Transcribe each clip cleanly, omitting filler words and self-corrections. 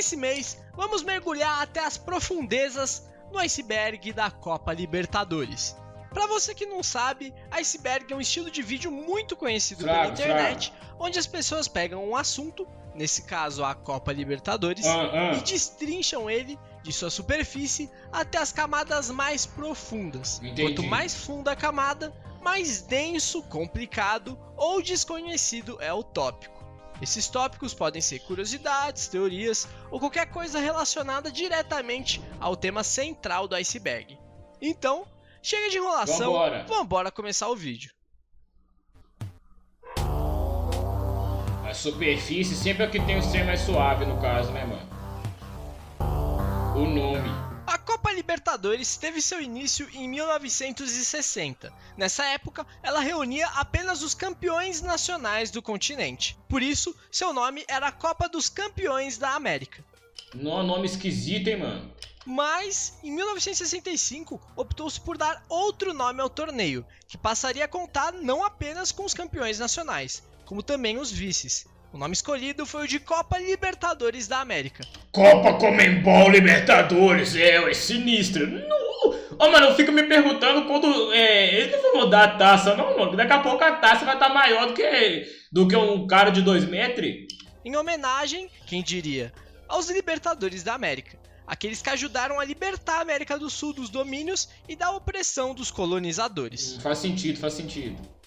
nesse mês vamos mergulhar até as profundezas no iceberg da Copa Libertadores. Para você que não sabe, iceberg é um estilo de vídeo muito conhecido pela internet, onde as pessoas pegam um assunto, nesse caso a Copa Libertadores, e destrincham ele de sua superfície até as camadas mais profundas. Entendi. Quanto mais funda a camada, mais denso, complicado ou desconhecido é o tópico. Esses tópicos podem ser curiosidades, teorias ou qualquer coisa relacionada diretamente ao tema central do iceberg. Então, chega de enrolação, vambora começar o vídeo. A superfície sempre é o que tem o ser mais suave no caso, né, mano? O nome. A Copa Libertadores teve seu início em 1960. Nessa época, ela reunia apenas os campeões nacionais do continente. Por isso, seu nome era a Copa dos Campeões da América. Nome esquisito, hein, mano? Mas, em 1965, optou-se por dar outro nome ao torneio, que passaria a contar não apenas com os campeões nacionais, como também os vices. O nome escolhido foi o de Copa Libertadores da América. Copa Conmebol Libertadores, é sinistro. Ô, mano, eu fico me perguntando quando eles não vão mudar a taça, não, mano. Daqui a pouco a taça vai estar maior do que um cara de 2 metros. Em homenagem, quem diria, aos Libertadores da América. Aqueles que ajudaram a libertar a América do Sul dos domínios e da opressão dos colonizadores. Faz sentido.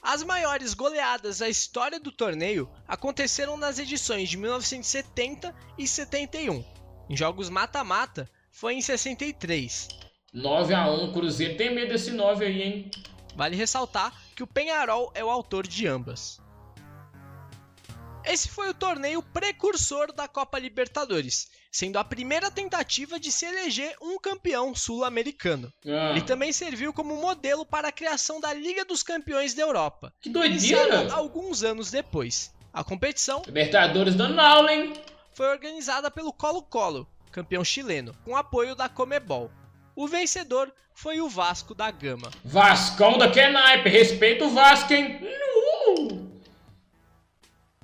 As maiores goleadas da história do torneio aconteceram nas edições de 1970 e 71. Em jogos mata-mata, foi em 63. 9-1, Cruzeiro tem medo desse 9 aí, hein? Vale ressaltar que o Peñarol é o autor de ambas. Esse foi o torneio precursor da Copa Libertadores, sendo a primeira tentativa de se eleger um campeão sul-americano. Ele também serviu como modelo para a criação da Liga dos Campeões da Europa, que doideira! Alguns anos depois. A competição, Libertadores dando aula, hein? Foi organizada pelo Colo-Colo, campeão chileno, com apoio da Conmebol. O vencedor foi o Vasco da Gama. Vascão da Kenaipe, respeita o Vasco, hein?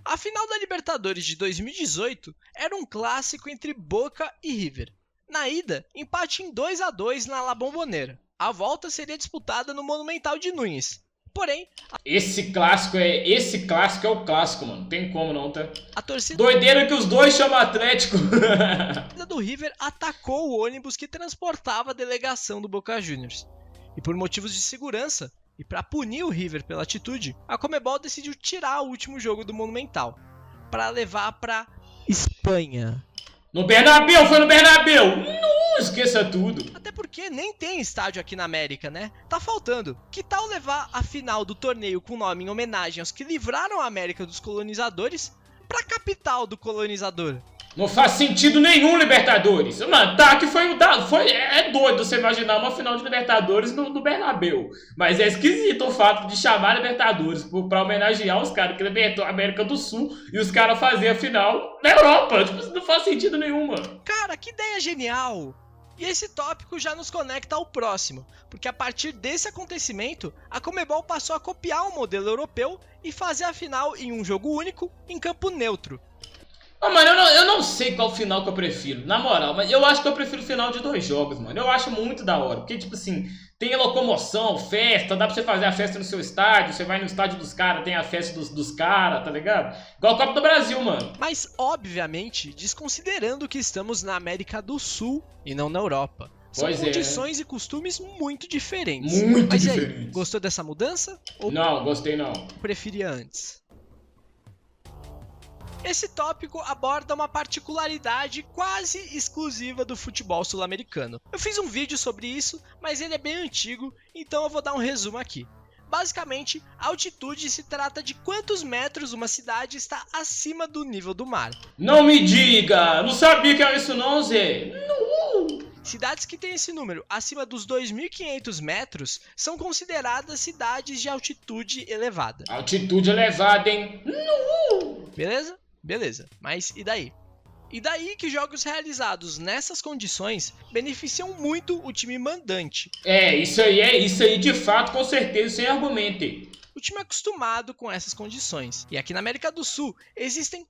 A final da Libertadores de 2018 era um clássico entre Boca e River. Na ida, empate em 2-2 na La Bombonera. A volta seria disputada no Monumental de Núñez. Porém, esse clássico é o clássico, mano. Tem como não, tá? A torcida doideira que os dois chamam Atlético. A torcida do River atacou o ônibus que transportava a delegação do Boca Juniors. E por motivos de segurança, e para punir o River pela atitude, a Conmebol decidiu tirar o último jogo do Monumental, para levar para Espanha. No Bernabéu, foi no Bernabéu! Não esqueça tudo! Até porque nem tem estádio aqui na América, né? Tá faltando. Que tal levar a final do torneio com nome em homenagem aos que livraram a América dos colonizadores para a capital do colonizador? Não faz sentido nenhum, Libertadores. Mano, tá que é doido você imaginar uma final de Libertadores no Bernabéu. Mas é esquisito o fato de chamar Libertadores pra homenagear os caras que libertou a América do Sul e os caras fazer a final na Europa. Tipo, não faz sentido nenhum, mano. Cara, que ideia genial! E esse tópico já nos conecta ao próximo, porque a partir desse acontecimento, a Conmebol passou a copiar o modelo europeu e fazer a final em um jogo único, em campo neutro. Mano, eu não sei qual final que eu prefiro, na moral, mas eu acho que eu prefiro o final de 2 jogos, mano. Eu acho muito da hora, porque, tipo assim, tem locomoção, festa, dá pra você fazer a festa no seu estádio, você vai no estádio dos caras, tem a festa dos caras, tá ligado? Igual a Copa do Brasil, mano. Mas, obviamente, desconsiderando que estamos na América do Sul e não na Europa. São condições e costumes muito diferentes. Muito Mas diferentes. E aí, gostou dessa mudança? Ou não, gostei não. Preferia antes? Esse tópico aborda uma particularidade quase exclusiva do futebol sul-americano. Eu fiz um vídeo sobre isso, mas ele é bem antigo, então eu vou dar um resumo aqui. Basicamente, a altitude se trata de quantos metros uma cidade está acima do nível do mar. Não me diga! Não sabia que era isso não, Zé! Não. Cidades que têm esse número acima dos 2.500 metros são consideradas cidades de altitude elevada. Altitude elevada, hein? Não. Beleza? Beleza, mas e daí? E daí que jogos realizados nessas condições beneficiam muito o time mandante. Isso aí de fato, com certeza, sem argumento. O time é acostumado com essas condições. E aqui na América do Sul existem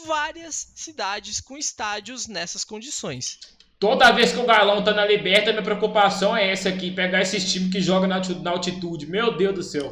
várias cidades com estádios nessas condições. Toda vez que o Galão tá na Liberta, minha preocupação é essa aqui, pegar esses times que jogam na altitude. Meu Deus do céu.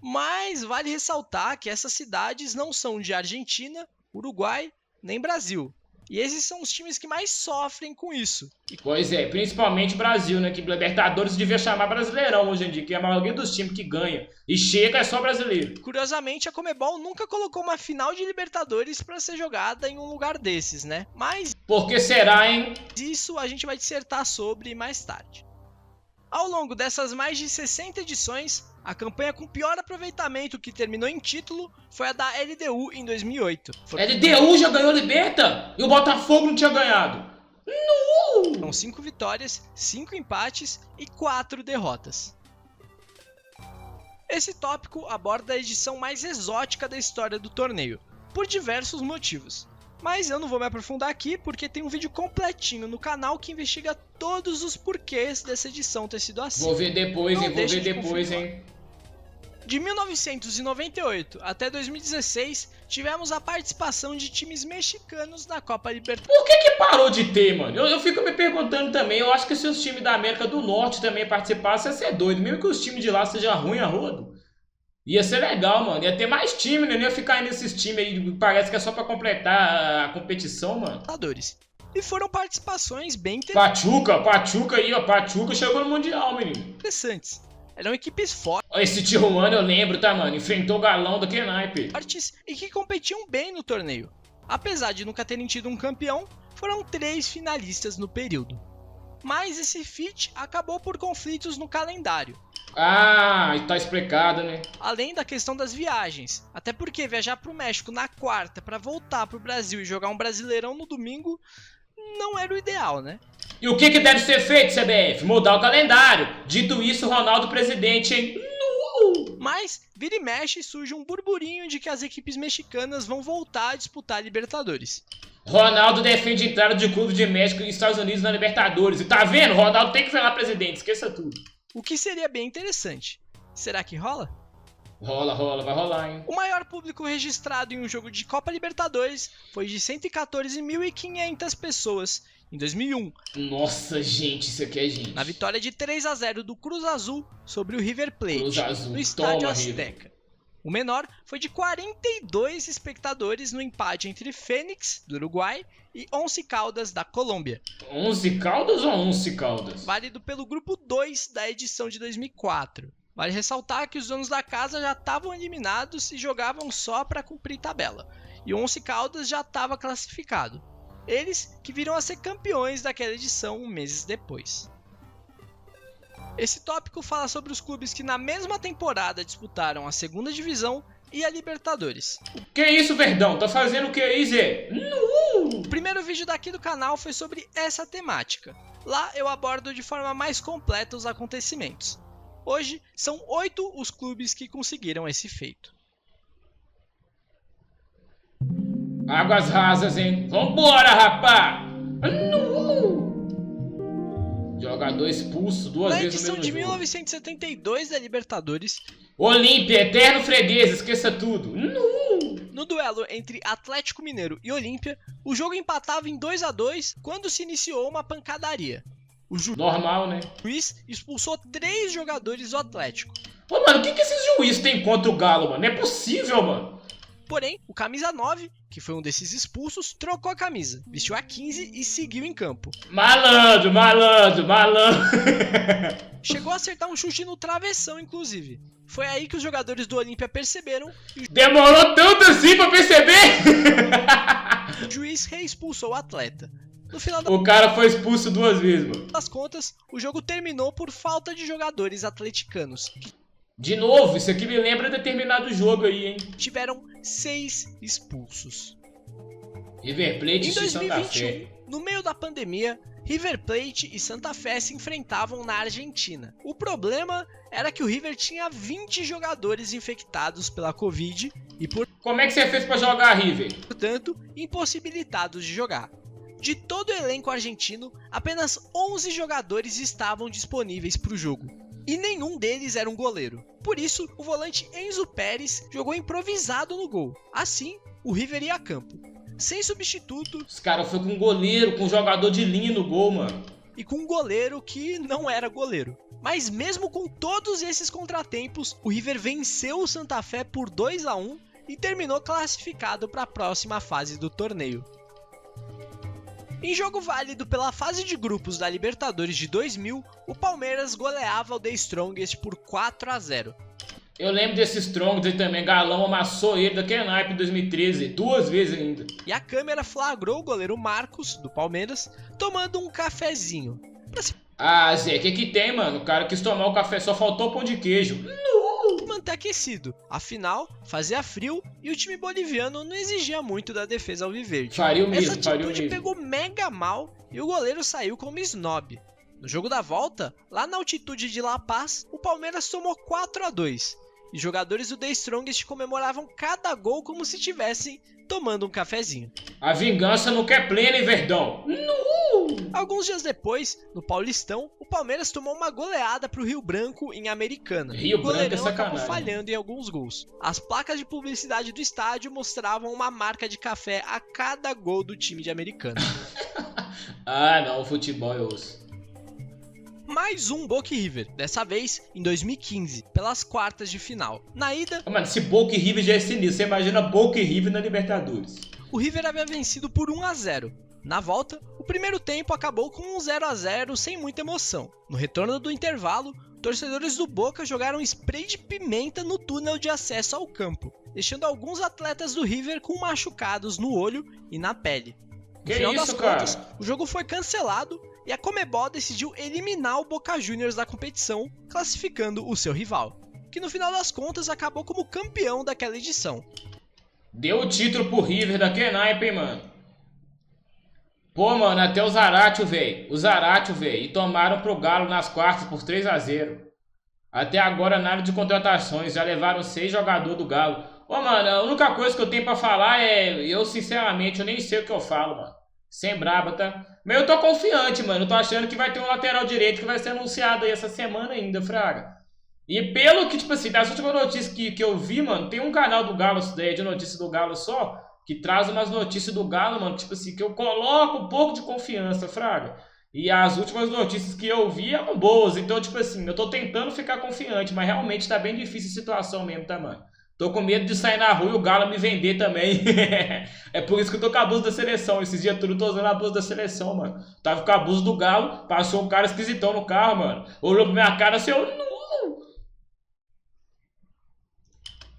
Mas vale ressaltar que essas cidades não são de Argentina, Uruguai, nem Brasil. E esses são os times que mais sofrem com isso. Pois é, principalmente Brasil, né? Que Libertadores devia chamar Brasileirão hoje em dia, que a maioria dos times que ganha e chega é só brasileiro. Curiosamente, a Conmebol nunca colocou uma final de Libertadores para ser jogada em um lugar desses, né? Mas por que será, hein? Isso a gente vai dissertar sobre mais tarde. Ao longo dessas mais de 60 edições, a campanha com pior aproveitamento que terminou em título foi a da LDU em 2008. LDU já ganhou Liberta? E o Botafogo não tinha ganhado? Não! Foram 5 vitórias, 5 empates e 4 derrotas. Esse tópico aborda a edição mais exótica da história do torneio, por diversos motivos. Mas eu não vou me aprofundar aqui porque tem um vídeo completinho no canal que investiga todos os porquês dessa edição ter sido assim. Vou ver depois, hein? De 1998 até 2016, tivemos a participação de times mexicanos na Copa Libertadores. Por que parou de ter, mano? Eu fico me perguntando também. Eu acho que se os times da América do Norte também participassem, ia ser doido. Mesmo que os times de lá sejam ruins a rodo. Ia ser legal, mano. Ia ter mais time, né? Não ia ficar nesses times aí, parece que é só pra completar a competição, mano. E foram participações bem interessantes. Pachuca aí, ó. Pachuca chegou no Mundial, menino. Interessantes. Eram equipes fortes. Esse Tijuana eu lembro, tá, mano? Enfrentou o Galão daquele naipe. E que competiam bem no torneio. Apesar de nunca terem tido um campeão, foram 3 finalistas no período. Mas esse feat acabou por conflitos no calendário. Ah, tá explicado, né? Além da questão das viagens. Até porque viajar pro México na quarta para voltar pro Brasil e jogar um Brasileirão no domingo não era o ideal, né? E o que deve ser feito, CBF? Mudar o calendário. Dito isso, Ronaldo presidente, hein? Mas, vira e mexe, surge um burburinho de que as equipes mexicanas vão voltar a disputar a Libertadores. Ronaldo defende a entrada de clube de México e Estados Unidos na Libertadores. E tá vendo? Ronaldo tem que virar presidente, esqueça tudo. O que seria bem interessante. Será que rola? Rola, vai rolar, hein? O maior público registrado em um jogo de Copa Libertadores foi de 114.500 pessoas em 2001. Nossa, gente, isso aqui é gente. Na vitória de 3-0 do Cruz Azul sobre o River Plate, Cruz Azul. no Estádio Toma, Azteca. River. O menor foi de 42 espectadores no empate entre Fênix, do Uruguai, e Once Caldas, da Colômbia. 11 Caldas ou 11 Caldas? Válido pelo grupo 2 da edição de 2004. Vale ressaltar que os donos da casa já estavam eliminados e jogavam só para cumprir tabela. E o Once Caldas já estava classificado. Eles que viram a ser campeões daquela edição meses depois. Esse tópico fala sobre os clubes que na mesma temporada disputaram a segunda divisão e a Libertadores. Que isso, Verdão? Tá fazendo o que aí, Zé? O primeiro vídeo daqui do canal foi sobre essa temática. Lá eu abordo de forma mais completa os acontecimentos. Hoje são 8 os clubes que conseguiram esse feito. Águas rasas, hein? Vambora, rapá! Jogador expulso duas vezes no mesmo jogo. Na edição de 1972 da Libertadores, Olímpia, eterno freguês, esqueça tudo. No duelo entre Atlético Mineiro e Olímpia, o jogo empatava em 2-2 quando se iniciou uma pancadaria. Normal, né? O juiz expulsou 3 jogadores do Atlético. Pô, mano, o que esses juízes têm contra o Galo, mano? Não é possível, mano. Porém, o camisa 9, que foi um desses expulsos, trocou a camisa, vestiu a 15 e seguiu em campo. Malandro. Chegou a acertar um chute no travessão, inclusive. Foi aí que os jogadores do Olímpia perceberam e demorou tanto assim pra perceber? O juiz reexpulsou o atleta. No final o cara foi expulso 2 vezes, mano. Das contas, o jogo terminou por falta de jogadores atleticanos. De novo, isso aqui me lembra determinado jogo aí, hein? Tiveram 6 expulsos. River Plate e Santa Fé. No meio da pandemia, River Plate e Santa Fé se enfrentavam na Argentina. O problema era que o River tinha 20 jogadores infectados pela Covid e como é que você fez pra jogar, River? Portanto, impossibilitados de jogar. De todo o elenco argentino, apenas 11 jogadores estavam disponíveis para o jogo. E nenhum deles era um goleiro. Por isso, o volante Enzo Pérez jogou improvisado no gol. Assim, o River ia a campo. sem substituto. Os caras foram com um goleiro, com um jogador de linha no gol, mano. E com um goleiro que não era goleiro. Mas mesmo com todos esses contratempos, o River venceu o Santa Fé por 2-1 e terminou classificado para a próxima fase do torneio. Em jogo válido pela fase de grupos da Libertadores de 2000, o Palmeiras goleava o The Strongest por 4-0. Eu lembro desse Strongest também, Galão amassou ele daquele naipe em 2013, 2 vezes ainda. E a câmera flagrou o goleiro Marcos, do Palmeiras, tomando um cafezinho. Ah, Zé, o que tem, mano? O cara quis tomar o café, só faltou pão de queijo. Manter aquecido. Afinal, fazia frio e o time boliviano não exigia muito da defesa alviverde. Faria o mesmo, Essa faria o atitude mesmo. pegou mega mal e o goleiro saiu como snob. No jogo da volta, lá na altitude de La Paz, o Palmeiras tomou 4-2. E jogadores do The Strongest comemoravam cada gol como se estivessem tomando um cafezinho. A vingança não quer plena, hein, Verdão? Alguns dias depois, no Paulistão, o Palmeiras tomou uma goleada pro Rio Branco em Americana. Rio o Branco é goleirão acabou sacanagem. falhando em alguns gols. As placas de publicidade do estádio mostravam uma marca de café a cada gol do time de Americana. Ah, não, futebol eu ouço. Mais um Boca e River, dessa vez em 2015, pelas quartas de final. Na ida, Mano, se Boca e River já é sinistro, você imagina Boca e River na Libertadores. o River havia vencido por 1-0. Na volta, o primeiro tempo acabou com um 0-0 sem muita emoção. No retorno do intervalo, torcedores do Boca jogaram spray de pimenta no túnel de acesso ao campo, deixando alguns atletas do River com machucados no olho e na pele. No Que final isso, das cara? contas, o jogo foi cancelado e a Conmebol decidiu eliminar o Boca Juniors da competição, classificando o seu rival, que no final das contas acabou como campeão daquela edição. Deu o título pro River daquele naipe, hein, mano. Pô, mano, até o Zaratio, velho. E tomaram pro Galo nas quartas por 3-0. Até agora nada de contratações, já levaram 6 jogadores do Galo. Ô, mano, a única coisa que eu tenho pra falar é... Eu, sinceramente, eu nem sei o que eu falo, mano. Sem braba, tá? Mas eu tô confiante, mano. Eu tô achando que vai ter um lateral direito que vai ser anunciado aí essa semana ainda, fraga. E pelo que, tipo assim, das últimas notícias que eu vi, mano, tem um canal do Galo, de notícias do Galo só, que traz umas notícias do Galo, mano, tipo assim, que eu coloco um pouco de confiança, fraga. E as últimas notícias que eu vi eram boas, então, tipo assim, eu tô tentando ficar confiante, mas realmente tá bem difícil a situação mesmo, tá, mano? Tô com medo de sair na rua e o Galo me vender também. É por isso que eu tô com a blusa da seleção. Esses dias tudo eu tô usando a blusa da seleção, mano. Tava com a blusa do Galo, passou um cara esquisitão no carro, mano. Olhou pra minha cara assim, eu...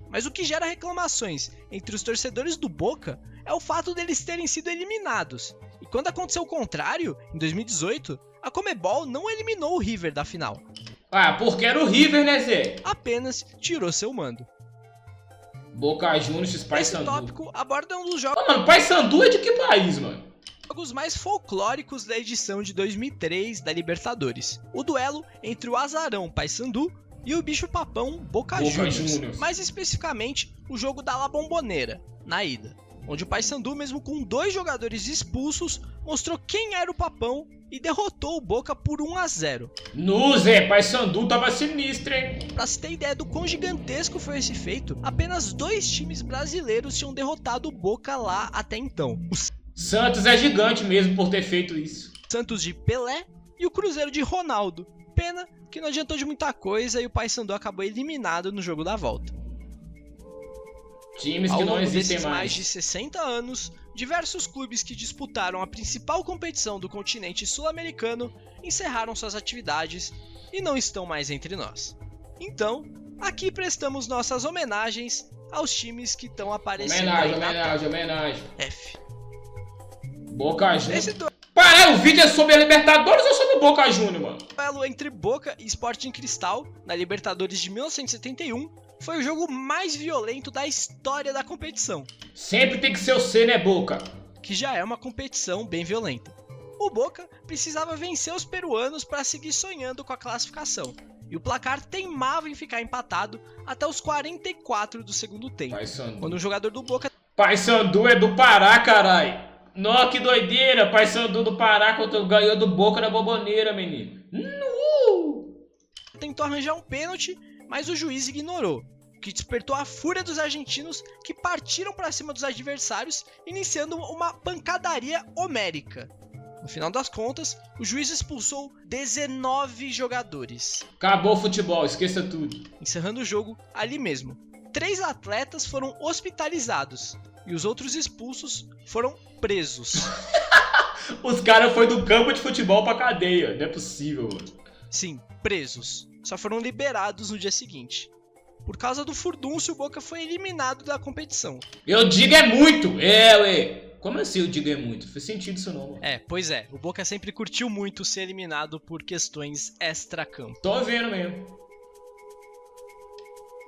Mas o que gera reclamações entre os torcedores do Boca é o fato deles terem sido eliminados. E quando aconteceu o contrário, em 2018, a Conmebol não eliminou o River da final. Ah, porque era o River, né, Zé? Apenas tirou seu mando. Boca Juniors, Esse Paysandu. tópico aborda um dos Ô, mano, Paysandu é de que país, mano? jogos mais folclóricos da edição de 2003 da Libertadores. O duelo entre o Azarão Paysandu e o bicho-papão Boca Juniors. Mais especificamente, o jogo da La Bombonera, na ida, onde o Paysandu, mesmo com 2 jogadores expulsos, mostrou quem era o papão e derrotou o Boca por 1-0. No Zé, Paysandu tava sinistro, hein? Pra se ter ideia do quão gigantesco foi esse feito, apenas 2 times brasileiros tinham derrotado o Boca lá até então. O Santos é gigante mesmo por ter feito isso. Santos de Pelé e o Cruzeiro de Ronaldo. Pena que não adiantou de muita coisa e o Paysandu acabou eliminado no jogo da volta. Times Ao que não longo existem desses mais. mais de 60 anos, diversos clubes que disputaram a principal competição do continente sul-americano encerraram suas atividades e não estão mais entre nós. Então, aqui prestamos nossas homenagens aos times que estão aparecendo aí na tela. Homenagem. F. Boca Juniors. Esse Pará, o vídeo é sobre a Libertadores ou sobre o Boca Juniors, mano? duelo entre Boca e Sporting Cristal, na Libertadores de 1971, foi o jogo mais violento da história da competição, Sempre tem que ser o C, né, Boca? que já é uma competição bem violenta. O Boca precisava vencer os peruanos para seguir sonhando com a classificação, e o placar teimava em ficar empatado até os 44 do segundo tempo, Paysandu. quando um jogador do Boca Paysandu é do Pará, carai. Nó, que doideira. Paysandu do Pará ganhou do Boca na Boboneira, menino. tentou arranjar um pênalti, mas o juiz ignorou. que despertou a fúria dos argentinos, que partiram para cima dos adversários, iniciando uma pancadaria homérica. No final das contas, o juiz expulsou 19 jogadores. Acabou o futebol, esqueça tudo. Encerrando o jogo ali mesmo. 3 atletas foram hospitalizados e os outros expulsos foram presos. Os caras foram do campo de futebol pra cadeia, não é possível, mano. Sim, presos. Só foram liberados no dia seguinte. Por causa do furdúncio, o Boca foi eliminado da competição. Eu digo é muito! Ué. Como assim eu digo é muito? Não faz sentido isso não, mano. Pois é. O Boca sempre curtiu muito ser eliminado por questões extra-campo. Tô vendo mesmo.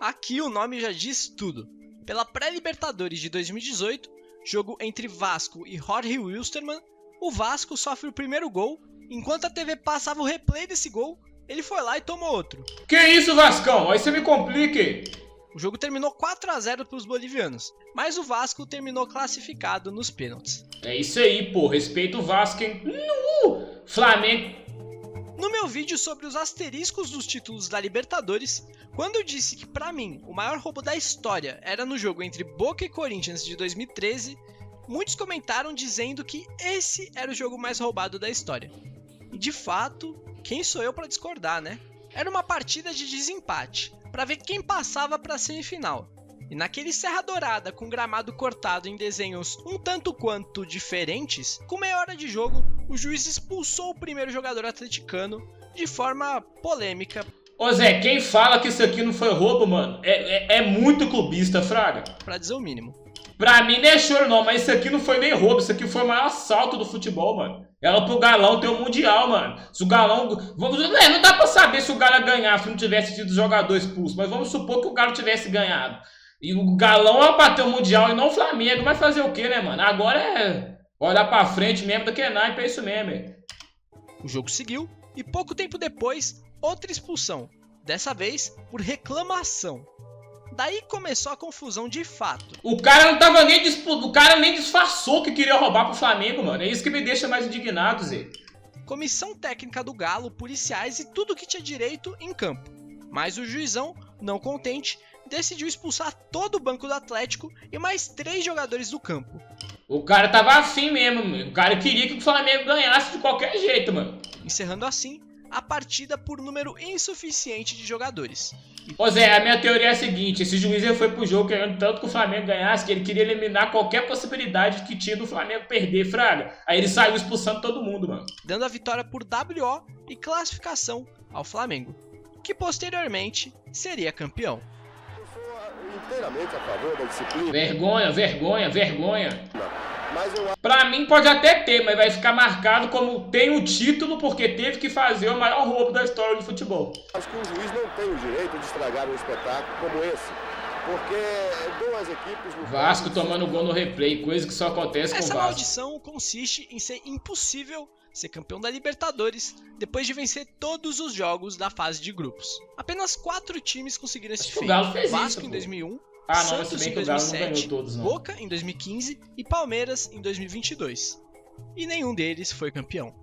Aqui o nome já diz tudo. Pela pré-Libertadores de 2018, jogo entre Vasco e Jorge Wilstermann, o Vasco sofre o primeiro gol. Enquanto a TV passava o replay desse gol, ele foi lá e tomou outro. Que isso, Vascão? Aí você me complique. O jogo terminou 4-0 para os bolivianos, mas o Vasco terminou classificado nos pênaltis. É isso aí, pô. Respeita o Vasco, hein? Flamengo. No meu vídeo sobre os asteriscos dos títulos da Libertadores, quando eu disse que pra mim o maior roubo da história era no jogo entre Boca e Corinthians de 2013, muitos comentaram dizendo que esse era o jogo mais roubado da história. E de fato, quem sou eu para discordar, né? Era uma partida de desempate, para ver quem passava para a semifinal. E naquele Serra Dourada com gramado cortado em desenhos um tanto quanto diferentes, com meia hora de jogo, o juiz expulsou o primeiro jogador atleticano de forma polêmica. Ô Zé, quem fala que isso aqui não foi roubo, mano, é muito clubista, fraga. Pra dizer o mínimo. Pra mim não é choro não, mas isso aqui não foi nem roubo, isso aqui foi o maior assalto do futebol, mano. Ela pro Galão ter o Mundial, mano. Se o Galão... não dá pra saber se o Galo ia ganhar se não tivesse tido jogador expulso, mas vamos supor que o Galo tivesse ganhado. E o Galão ia bater o Mundial e não o Flamengo. Vai fazer o quê, né, mano? Agora é olhar pra frente mesmo do que naipe, é isso mesmo. O jogo seguiu e pouco tempo depois, outra expulsão. Dessa vez por reclamação. Daí começou a confusão de fato. O cara não tava nem o cara nem disfarçou que queria roubar pro Flamengo, mano. É isso que me deixa mais indignado, Zé. Comissão técnica do Galo, policiais e tudo que tinha direito em campo. Mas o juizão, não contente, decidiu expulsar todo o banco do Atlético e mais 3 jogadores do campo. O cara tava afim mesmo, mano. O cara queria que o Flamengo ganhasse de qualquer jeito, mano. Encerrando assim a partida por número insuficiente de jogadores. Ô Zé, a minha teoria é a seguinte, esse juiz foi pro jogo querendo tanto que o Flamengo ganhasse que ele queria eliminar qualquer possibilidade que tinha do Flamengo perder, fraga. Aí ele saiu expulsando todo mundo, mano. Dando a vitória por WO e classificação ao Flamengo, que posteriormente seria campeão. Eu sou inteiramente a favor da disciplina. Vergonha. Mas Pra mim pode até ter, mas vai ficar marcado como tem o título porque teve que fazer o maior roubo da história do futebol. acho que o juiz não tem o direito de estragar um espetáculo como esse. Porque duas equipes... no Vasco campo, tomando gol no replay, coisa que só acontece com o Essa Vasco. maldição consiste em ser impossível ser campeão da Libertadores depois de vencer todos os jogos da fase de grupos. Apenas 4 times conseguiram esse Acho que o feito. Galo fez Vasco isso, em pô. 2001, Ah, não, Santos se bem em que o Galo não 2007, ganhou todos, não. Boca em 2015 e Palmeiras em 2022. E nenhum deles foi campeão.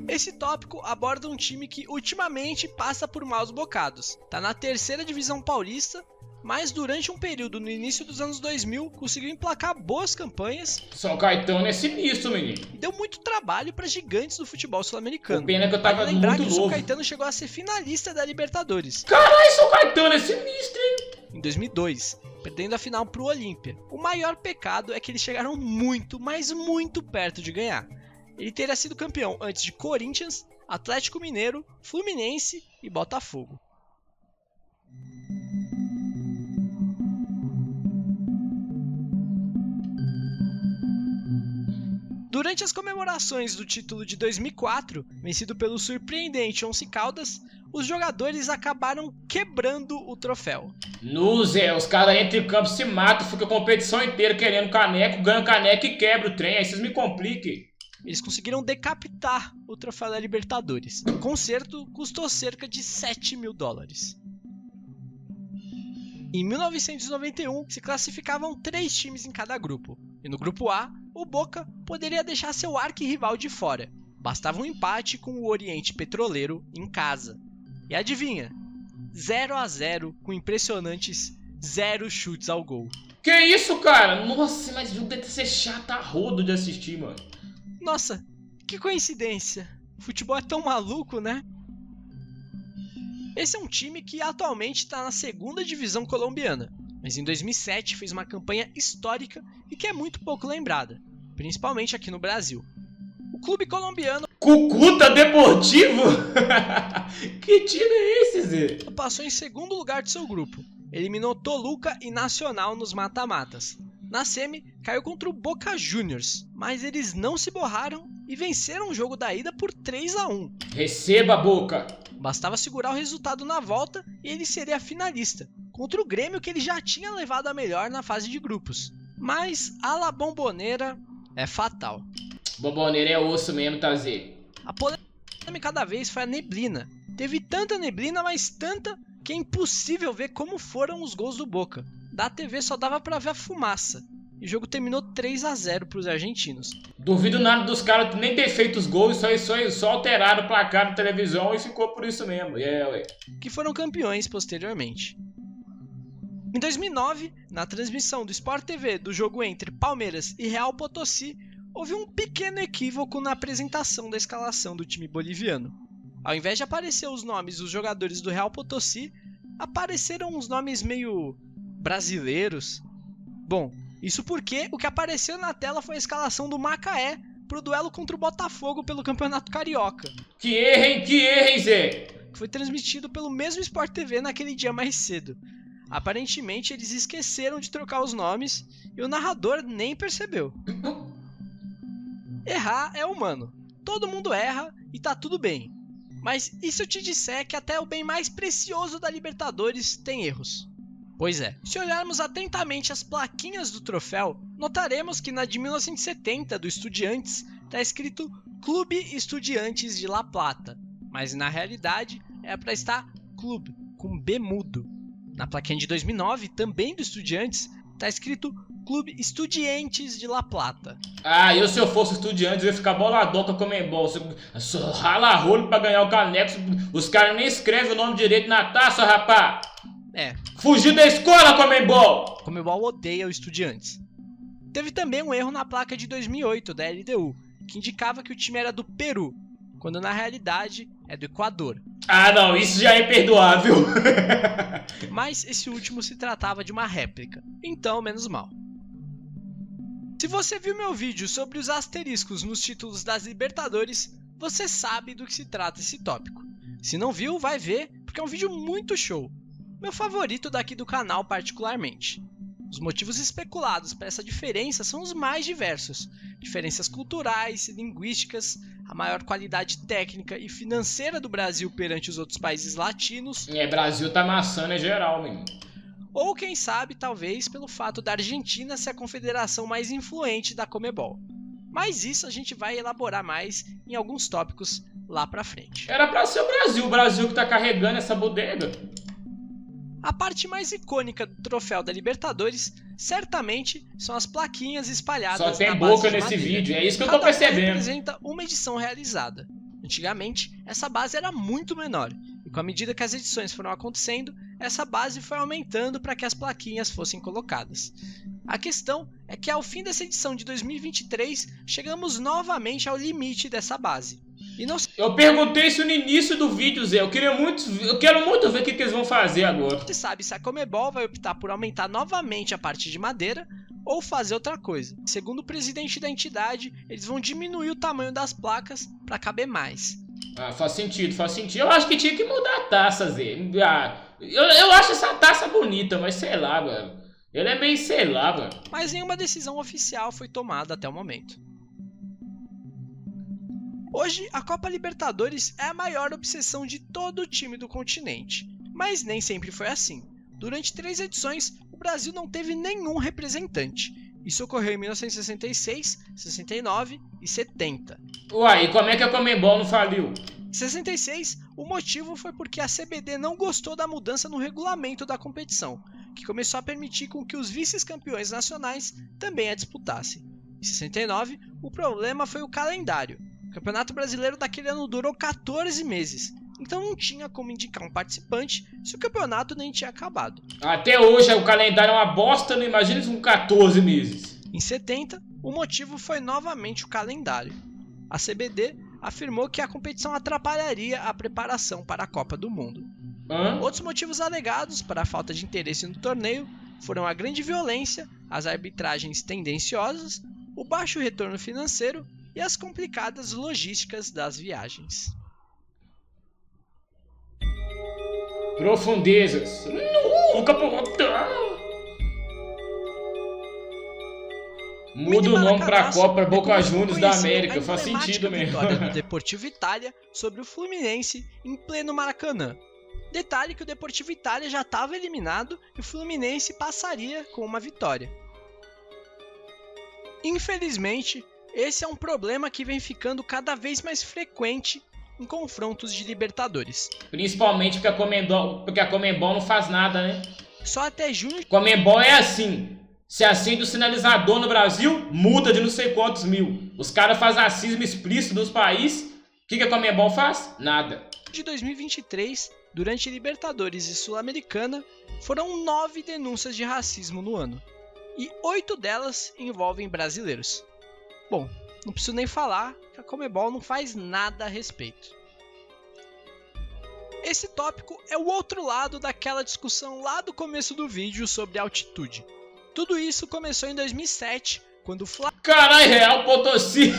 Esse tópico aborda um time que ultimamente passa por maus bocados. Tá na 3ª divisão paulista, mas durante um período no início dos anos 2000 conseguiu emplacar boas campanhas. Só o Caetano é sinistro, menino. E deu muito trabalho para gigantes do futebol sul-americano. O pena é que eu tava Vale lembrar muito que o São novo. Caetano chegou a ser finalista da Libertadores Caralho, São Caetano é sinistro, hein? em 2002, perdendo a final pro Olímpia. O maior pecado é que eles chegaram muito, mas muito perto de ganhar. Ele teria sido campeão antes de Corinthians, Atlético Mineiro, Fluminense e Botafogo. Durante as comemorações do título de 2004, vencido pelo surpreendente Once Caldas, os jogadores acabaram quebrando o troféu. No Zé, os caras entram em campo, se matam, fica a competição inteira querendo caneco, ganham caneco e quebra o trem, aí vocês me compliquem. Eles conseguiram decapitar o troféu da Libertadores. O concerto custou cerca de $7 mil. Em 1991, se classificavam 3 times em cada grupo. E no grupo A, o Boca poderia deixar seu arquirrival de fora. Bastava um empate com o Oriente Petroleiro em casa. E adivinha? 0-0 com impressionantes 0 chutes ao gol. Que isso, cara? Nossa, mas o jogo deve ser chato a rodo de assistir, mano. Nossa, que coincidência. Futebol é tão maluco, né? Esse é um time que atualmente está na 2ª divisão colombiana, mas em 2007 fez uma campanha histórica e que é muito pouco lembrada, principalmente aqui no Brasil. O clube colombiano Cúcuta Deportivo? Que time é esse, Zé? passou em 2º lugar de seu grupo, eliminou Toluca e Nacional nos mata-matas. Na semi, caiu contra o Boca Juniors, mas eles não se borraram e venceram o jogo da ida por 3-1. Receba, Boca! Bastava segurar o resultado na volta e ele seria finalista, contra o Grêmio que ele já tinha levado a melhor na fase de grupos. Mas a La Bombonera é fatal. Bomboneira é osso mesmo, tá, Zé? A polêmica da vez foi a neblina. Teve tanta neblina, mas tanta, que é impossível ver como foram os gols do Boca. Da TV só dava pra ver a fumaça. E o jogo terminou 3-0 pros argentinos. Duvido nada dos caras nem ter feito os gols, só alteraram o placar na televisão e ficou por isso mesmo. Ué. Que foram campeões posteriormente. Em 2009, na transmissão do Sport TV do jogo entre Palmeiras e Real Potosí, houve um pequeno equívoco na apresentação da escalação do time boliviano. Ao invés de aparecer os nomes dos jogadores do Real Potosí, apareceram uns nomes meio brasileiros. Bom, isso porque o que apareceu na tela foi a escalação do Macaé pro duelo contra o Botafogo pelo Campeonato Carioca. Que errem, Zé! Que foi transmitido pelo mesmo Sport TV naquele dia mais cedo. Aparentemente eles esqueceram de trocar os nomes e o narrador nem percebeu. Errar é humano. Todo mundo erra e tá tudo bem. Mas e se eu te disser que até o bem mais precioso da Libertadores tem erros? Pois é, se olharmos atentamente as plaquinhas do troféu, notaremos que na de 1970 do Estudiantes está escrito Clube Estudiantes de La Plata, mas na realidade é para estar Clube, com B mudo. Na plaquinha de 2009, também do Estudiantes, está escrito Clube Estudiantes de La Plata. Ah, se eu fosse Estudiantes, eu ia ficar boladão com a Comembol. Só rala rolo pra ganhar o caneco. Os caras nem escrevem o nome direito na taça, rapá. Fugiu da escola, Comembol! Comembol odeia o Estudiantes. Teve também um erro na placa de 2008 da LDU, que indicava que o time era do Peru, quando na realidade é do Equador. Ah não, isso já é perdoável. Mas esse último se tratava de uma réplica, então menos mal. Se você viu meu vídeo sobre os asteriscos nos títulos das Libertadores, você sabe do que se trata esse tópico. Se não viu, vai ver, porque é um vídeo muito show. Meu favorito daqui do canal particularmente. Os motivos especulados para essa diferença são os mais diversos. Diferenças culturais, linguísticas, a maior qualidade técnica e financeira do Brasil perante os outros países latinos. Brasil tá amassando em geral, menino. Ou quem sabe, talvez, pelo fato da Argentina ser a confederação mais influente da Conmebol. Mas isso a gente vai elaborar mais em alguns tópicos lá pra frente. Era pra ser o Brasil que tá carregando essa bodega. A parte mais icônica do troféu da Libertadores, certamente, são as plaquinhas espalhadas Só tem na boca base de nesse madeira. vídeo, é isso que eu Cada tô percebendo. uma representa uma edição realizada. Antigamente, essa base era muito menor, e com a medida que as edições foram acontecendo, essa base foi aumentando para que as plaquinhas fossem colocadas. A questão é que ao fim dessa edição de 2023, chegamos novamente ao limite dessa base. E não Eu perguntei isso no início do vídeo, Zé. Eu quero muito ver o que eles vão fazer agora. se sabe se a Conmebol vai optar por aumentar novamente a parte de madeira ou fazer outra coisa. Segundo o presidente da entidade, eles vão diminuir o tamanho das placas para caber mais. Ah, faz sentido. Eu acho que tinha que mudar a taça, Zé. Eu acho essa taça bonita, mas sei lá, velho. Ele é meio sei lá, velho. Mas nenhuma decisão oficial foi tomada até o momento. Hoje, a Copa Libertadores é a maior obsessão de todo o time do continente. Mas nem sempre foi assim. Durante 3 edições, o Brasil não teve nenhum representante. Isso ocorreu em 1966, 69 e 70. Uai, e como é que a Conmebol não faliu? Em 66, o motivo foi porque a CBD não gostou da mudança no regulamento da competição, que começou a permitir com que os vice-campeões nacionais também a disputassem. Em 69, o problema foi o calendário. O Campeonato Brasileiro daquele ano durou 14 meses, então não tinha como indicar um participante se o campeonato nem tinha acabado. Até hoje o calendário é uma bosta, não imagina isso com 14 meses. Em 70, o motivo foi novamente o calendário. A CBD afirmou que a competição atrapalharia a preparação para a Copa do Mundo. Outros motivos alegados para a falta de interesse no torneio foram a grande violência, as arbitragens tendenciosas, o baixo retorno financeiro e as complicadas logísticas das viagens. Profundezas. Nunca. Muda o nome pra Copa Boca Juniors da América, faz sentido mesmo. A vitória do Deportivo Itália sobre o Fluminense em pleno Maracanã. Detalhe que o Deportivo Itália já estava eliminado e o Fluminense passaria com uma vitória. Infelizmente, esse é um problema que vem ficando cada vez mais frequente em confrontos de Libertadores. Principalmente porque a Conmebol não faz nada, né? Só até junho... Conmebol é assim. Se acende o sinalizador no Brasil, muda de não sei quantos mil. Os caras fazem racismo explícito nos países. O que a Conmebol faz? Nada. De 2023, durante Libertadores e Sul-Americana, foram 9 denúncias de racismo no ano. E 8 delas envolvem brasileiros. Bom, não preciso nem falar que a Conmebol não faz nada a respeito. Esse tópico é o outro lado daquela discussão lá do começo do vídeo sobre altitude. Tudo isso começou em 2007, quando o Carai, Real Potosí!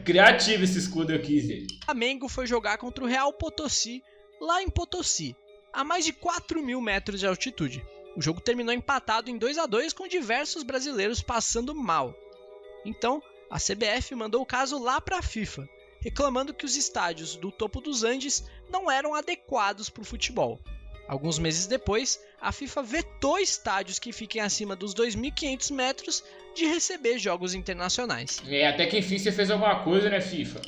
Criativo esse escudo aqui, Zé. Flamengo foi jogar contra o Real Potosí, lá em Potosí, a mais de 4.000 metros de altitude. O jogo terminou empatado em 2-2 com diversos brasileiros passando mal. Então, a CBF mandou o caso lá para a FIFA, reclamando que os estádios do topo dos Andes não eram adequados para o futebol. Alguns meses depois, a FIFA vetou estádios que fiquem acima dos 2.500 metros de receber jogos internacionais. Até que enfim você fez alguma coisa, né, FIFA?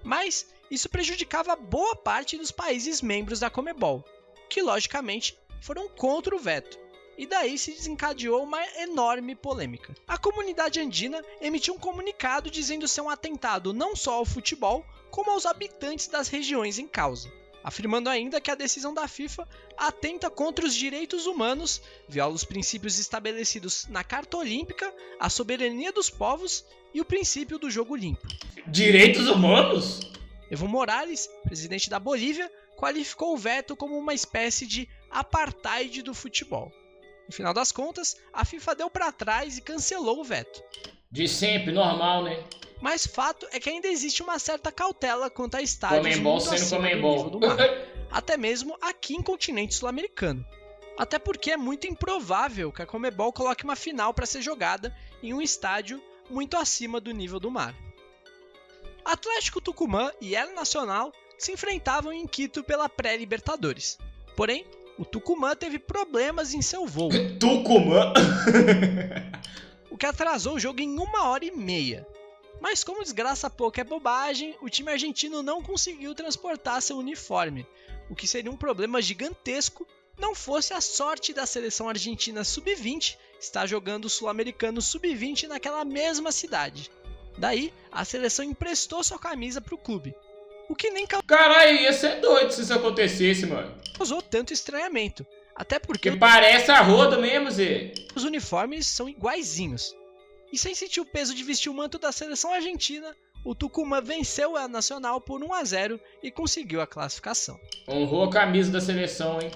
Mas isso prejudicava boa parte dos países membros da Conmebol, que logicamente foram contra o veto. E daí se desencadeou uma enorme polêmica. A comunidade andina emitiu um comunicado dizendo ser um atentado não só ao futebol, como aos habitantes das regiões em causa, afirmando ainda que a decisão da FIFA atenta contra os direitos humanos, viola os princípios estabelecidos na Carta Olímpica, a soberania dos povos e o princípio do jogo limpo. Direitos humanos? Evo Morales, presidente da Bolívia, qualificou o veto como uma espécie de apartheid do futebol. No final das contas, a FIFA deu para trás e cancelou o veto. De sempre, normal, né? Mas fato é que ainda existe uma certa cautela quanto a estádios Conmebol muito sendo acima Conmebol. do nível do mar, até mesmo aqui em continente sul-americano. Até porque é muito improvável que a Conmebol coloque uma final para ser jogada em um estádio muito acima do nível do mar. Atlético Tucumã e El Nacional se enfrentavam em Quito pela pré-Libertadores. Porém, o Tucumã teve problemas em seu voo. Tucumã? O que atrasou o jogo em 1h30. Mas como desgraça pouca é bobagem, o time argentino não conseguiu transportar seu uniforme, o que seria um problema gigantesco não fosse a sorte da seleção argentina sub-20 estar jogando o sul-americano sub-20 naquela mesma cidade. Daí, a seleção emprestou sua camisa para o clube, o que nem Caralho, ia ser doido se isso acontecesse, mano. Causou tanto estranhamento, até porque parece a roda mesmo, Zé. Os uniformes são iguaizinhos. E sem sentir o peso de vestir o manto da seleção argentina, o Tucumã venceu a Nacional por 1-0 e conseguiu a classificação. Honrou a camisa da seleção, hein?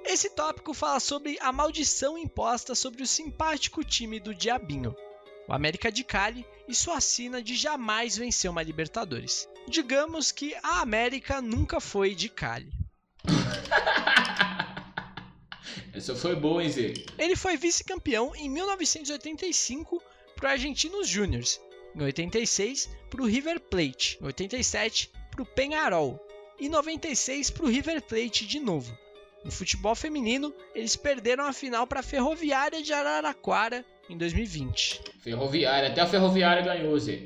Esse tópico fala sobre a maldição imposta sobre o simpático time do Diabinho, o América de Cali, e sua sina de jamais vencer uma Libertadores. Digamos que a América nunca foi de Cali. Essa foi boa, hein, Zé? Ele foi vice-campeão em 1985 para o Argentinos Juniors, em 86 para o River Plate, em 87 para o Peñarol e em 96 para o River Plate de novo. No futebol feminino, eles perderam a final para a Ferroviária de Araraquara em 2020. Ferroviária, até a Ferroviária ganhou, Zé.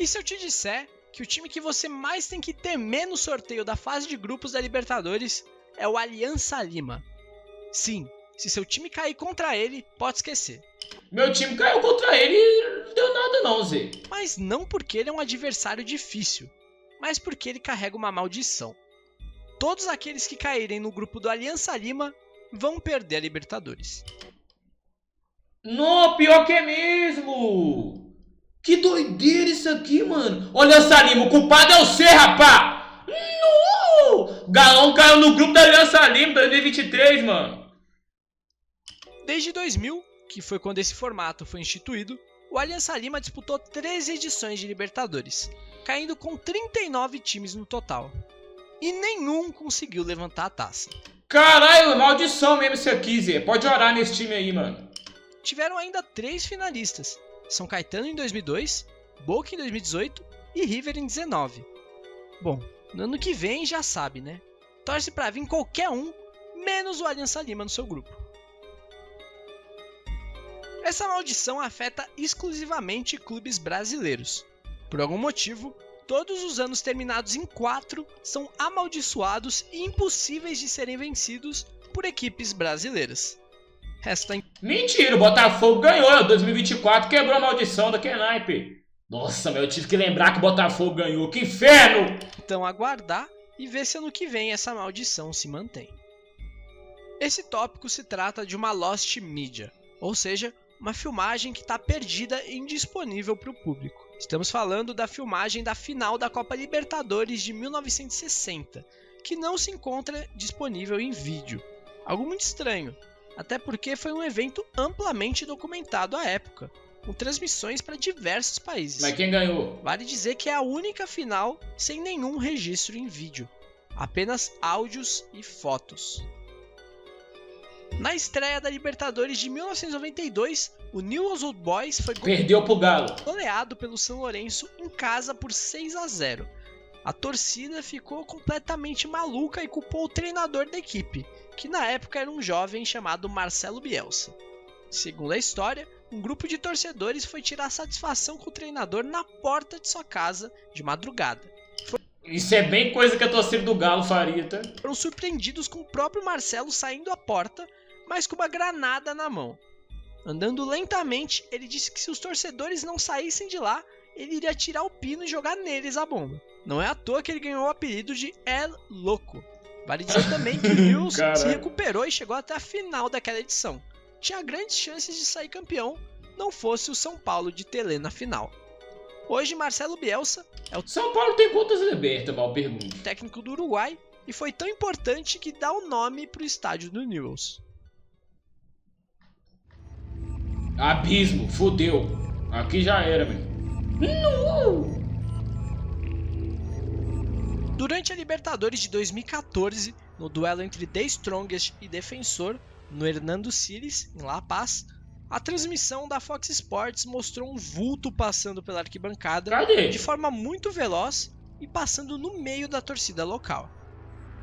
E se eu te disser que o time que você mais tem que temer no sorteio da fase de grupos da Libertadores é o Aliança Lima? Sim, se seu time cair contra ele, pode esquecer. Meu time caiu contra ele e não deu nada não, Zé. Mas não porque ele é um adversário difícil. mas porque ele carrega uma maldição. Todos aqueles que caírem no grupo do Alianza Lima vão perder a Libertadores. Não, pior que é mesmo! Que doideira isso aqui, mano! Olha essa Lima, o culpado é você, rapá! Não! Galão caiu no grupo da Alianza Lima 2023, mano! Desde 2000, que foi quando esse formato foi instituído, o Alianza Lima disputou 13 edições de Libertadores, caindo com 39 times no total. E nenhum conseguiu levantar a taça. Caralho, maldição mesmo isso aqui, Zé. Pode orar nesse time aí, mano. Tiveram ainda 3 finalistas. São Caetano em 2002, Boca em 2018 e River em 19. Bom, no ano que vem já sabe, né? Torce pra vir qualquer um, menos o Alianza Lima no seu grupo. Essa maldição afeta exclusivamente clubes brasileiros. Por algum motivo, todos os anos terminados em 4 são amaldiçoados e impossíveis de serem vencidos por equipes brasileiras. Mentira, o Botafogo ganhou. 2024 quebrou a maldição daquele naipe. Nossa, meu, eu tive que lembrar que o Botafogo ganhou. Que inferno! Então aguardar e ver se ano que vem essa maldição se mantém. Esse tópico se trata de uma lost media, ou seja, uma filmagem que está perdida e indisponível para o público. Estamos falando da filmagem da final da Copa Libertadores de 1960, que não se encontra disponível em vídeo. Algo muito estranho, até porque foi um evento amplamente documentado à época, com transmissões para diversos países. Mas quem ganhou? Vale dizer que é a única final sem nenhum registro em vídeo, apenas áudios e fotos. Na estreia da Libertadores de 1992, o Newell's Old Boys foi Perdeu pro Galo. goleado pelo São Lourenço em casa por 6-0. A torcida ficou completamente maluca e culpou o treinador da equipe, que na época era um jovem chamado Marcelo Bielsa. Segundo a história, um grupo de torcedores foi tirar satisfação com o treinador na porta de sua casa de madrugada. Isso é bem coisa que a torcida do Galo faria, tá? Foram surpreendidos com o próprio Marcelo saindo à porta, mas com uma granada na mão. Andando lentamente, ele disse que se os torcedores não saíssem de lá, ele iria tirar o pino e jogar neles a bomba. Não é à toa que ele ganhou o apelido de El Loco. Vale dizer também que o Newell's se recuperou e chegou até a final daquela edição. Tinha grandes chances de sair campeão, não fosse o São Paulo de Telê na final. Hoje, Marcelo Bielsa é o São Paulo tem quantas libertas, mal pergunto. técnico do Uruguai e foi tão importante que dá o nome para o estádio do Newell's. Abismo, fudeu. Aqui já era, meu. Durante a Libertadores de 2014, no duelo entre The Strongest e Defensor, no Hernando Siles, em La Paz, a transmissão da Fox Sports mostrou um vulto passando pela arquibancada Cadê? de forma muito veloz e passando no meio da torcida local.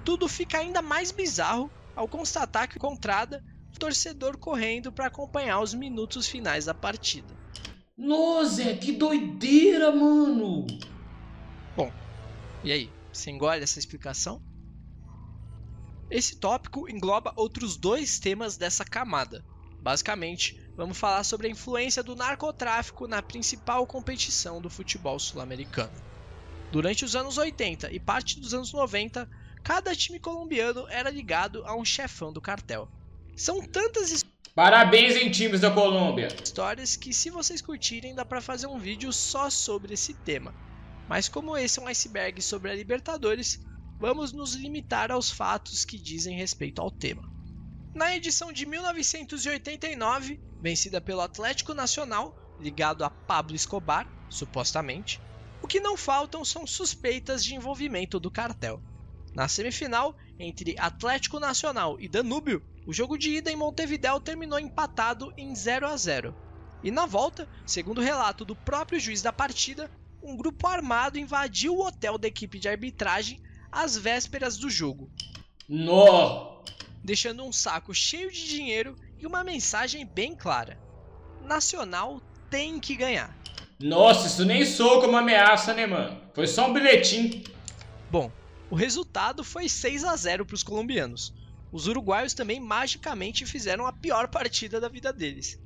Tudo fica ainda mais bizarro ao constatar que encontrada o torcedor correndo para acompanhar os minutos finais da partida. Nossa, que doideira, mano. Bom, e aí, você engole essa explicação? Esse tópico engloba outros 2 temas dessa camada. Basicamente, vamos falar sobre a influência do narcotráfico na principal competição do futebol sul-americano. Durante os anos 80 e parte dos anos 90, cada time colombiano era ligado a um chefão do cartel. São tantas Parabéns em times da Colômbia. histórias que, se vocês curtirem, dá pra fazer um vídeo só sobre esse tema. Mas como esse é um iceberg sobre a Libertadores, vamos nos limitar aos fatos que dizem respeito ao tema. Na edição de 1989, vencida pelo Atlético Nacional, ligado a Pablo Escobar, supostamente, o que não faltam são suspeitas de envolvimento do cartel. Na semifinal, entre Atlético Nacional e Danúbio, o jogo de ida em Montevidéu terminou empatado em 0-0. E na volta, segundo o relato do próprio juiz da partida, um grupo armado invadiu o hotel da equipe de arbitragem às vésperas do jogo, deixando um saco cheio de dinheiro e uma mensagem bem clara: Nacional tem que ganhar. Nossa, isso nem soou como ameaça, né, mano? Foi só um bilhetinho. Bom, o resultado foi 6-0 para os colombianos. Os uruguaios também magicamente fizeram a pior partida da vida deles.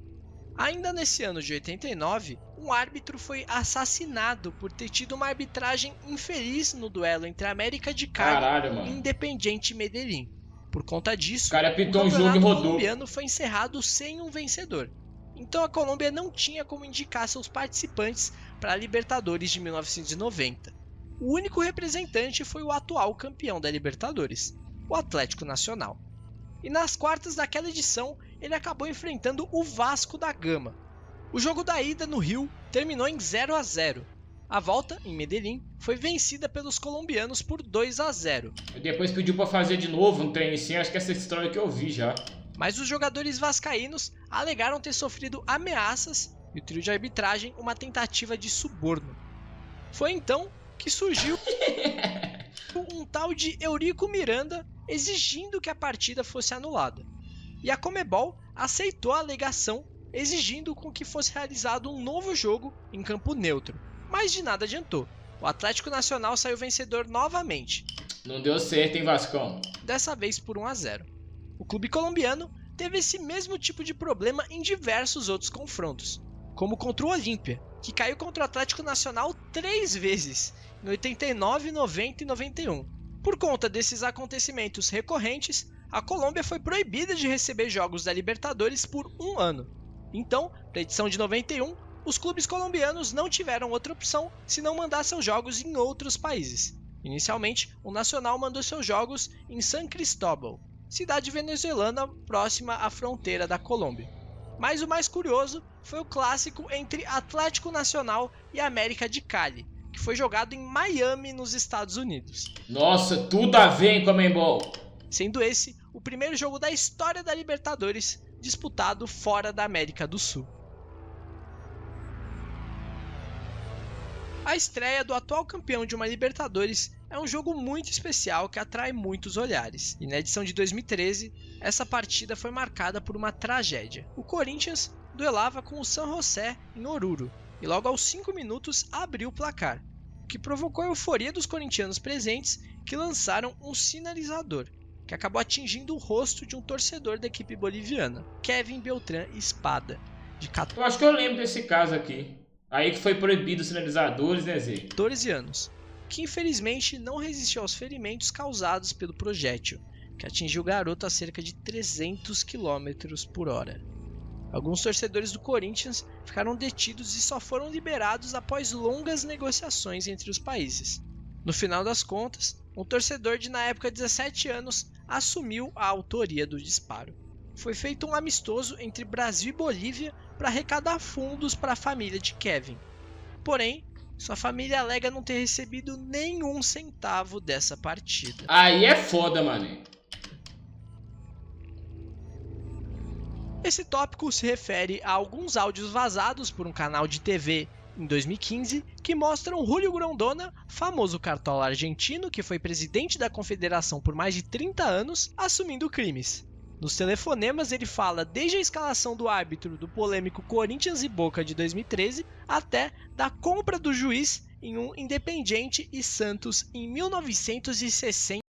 Ainda nesse ano de 89, um árbitro foi assassinado por ter tido uma arbitragem infeliz no duelo entre América de Cali e Independiente Medellín. Por conta disso, o cara apitou o jogo e rodou. colombiano foi encerrado sem um vencedor. Então a Colômbia não tinha como indicar seus participantes para a Libertadores de 1990. O único representante foi o atual campeão da Libertadores, o Atlético Nacional. E nas quartas daquela edição, ele acabou enfrentando o Vasco da Gama. O jogo da ida no Rio terminou em 0-0. A volta, em Medellín, foi vencida pelos colombianos por 2-0. E depois pediu para fazer de novo um treino assim, acho que essa história que eu vi já. Mas os jogadores vascaínos alegaram ter sofrido ameaças e o trio de arbitragem uma tentativa de suborno. Foi então que surgiu um tal de Eurico Miranda exigindo que a partida fosse anulada. E a Conmebol aceitou a alegação, exigindo com que fosse realizado um novo jogo em campo neutro. Mas de nada adiantou. O Atlético Nacional saiu vencedor novamente. Não deu certo, hein, Vascão? Dessa vez por 1-0. O clube colombiano teve esse mesmo tipo de problema em diversos outros confrontos, como contra o Olímpia, que caiu contra o Atlético Nacional 3 vezes, em 89, 90 e 91. Por conta desses acontecimentos recorrentes, a Colômbia foi proibida de receber jogos da Libertadores por 1 ano. Então, para a edição de 91, os clubes colombianos não tiveram outra opção senão mandar seus jogos em outros países. Inicialmente, o Nacional mandou seus jogos em San Cristóbal, cidade venezuelana próxima à fronteira da Colômbia. Mas o mais curioso foi o clássico entre Atlético Nacional e América de Cali, que foi jogado em Miami, nos Estados Unidos. Nossa, tudo a ver em Conmebol. Sendo esse o primeiro jogo da história da Libertadores disputado fora da América do Sul. A estreia do atual campeão de uma Libertadores é um jogo muito especial que atrai muitos olhares. E na edição de 2013, essa partida foi marcada por uma tragédia. O Corinthians duelava com o San José em Oruro e logo aos 5 minutos abriu o placar, o que provocou a euforia dos corintianos presentes, que lançaram um sinalizador, que acabou atingindo o rosto de um torcedor da equipe boliviana, Kevin Beltrán Espada, de 14 Eu acho que eu lembro desse caso aqui. Aí que foi proibido os sinalizadores, né, Zé? 14 anos, que infelizmente não resistiu aos ferimentos causados pelo projétil, que atingiu o garoto a cerca de 300 km por hora. Alguns torcedores do Corinthians ficaram detidos e só foram liberados após longas negociações entre os países. No final das contas, um torcedor de na época 17 anos assumiu a autoria do disparo. Foi feito um amistoso entre Brasil e Bolívia para arrecadar fundos para a família de Kevin. Porém, sua família alega não ter recebido nenhum centavo dessa partida. Aí é foda, mano. Esse tópico se refere a alguns áudios vazados por um canal de TV em 2015 que mostram Julio Grondona, famoso cartola argentino que foi presidente da confederação por mais de 30 anos, assumindo crimes. Nos telefonemas ele fala desde a escalação do árbitro do polêmico Corinthians e Boca de 2013 até da compra do juiz em um Independiente e Santos em 1960.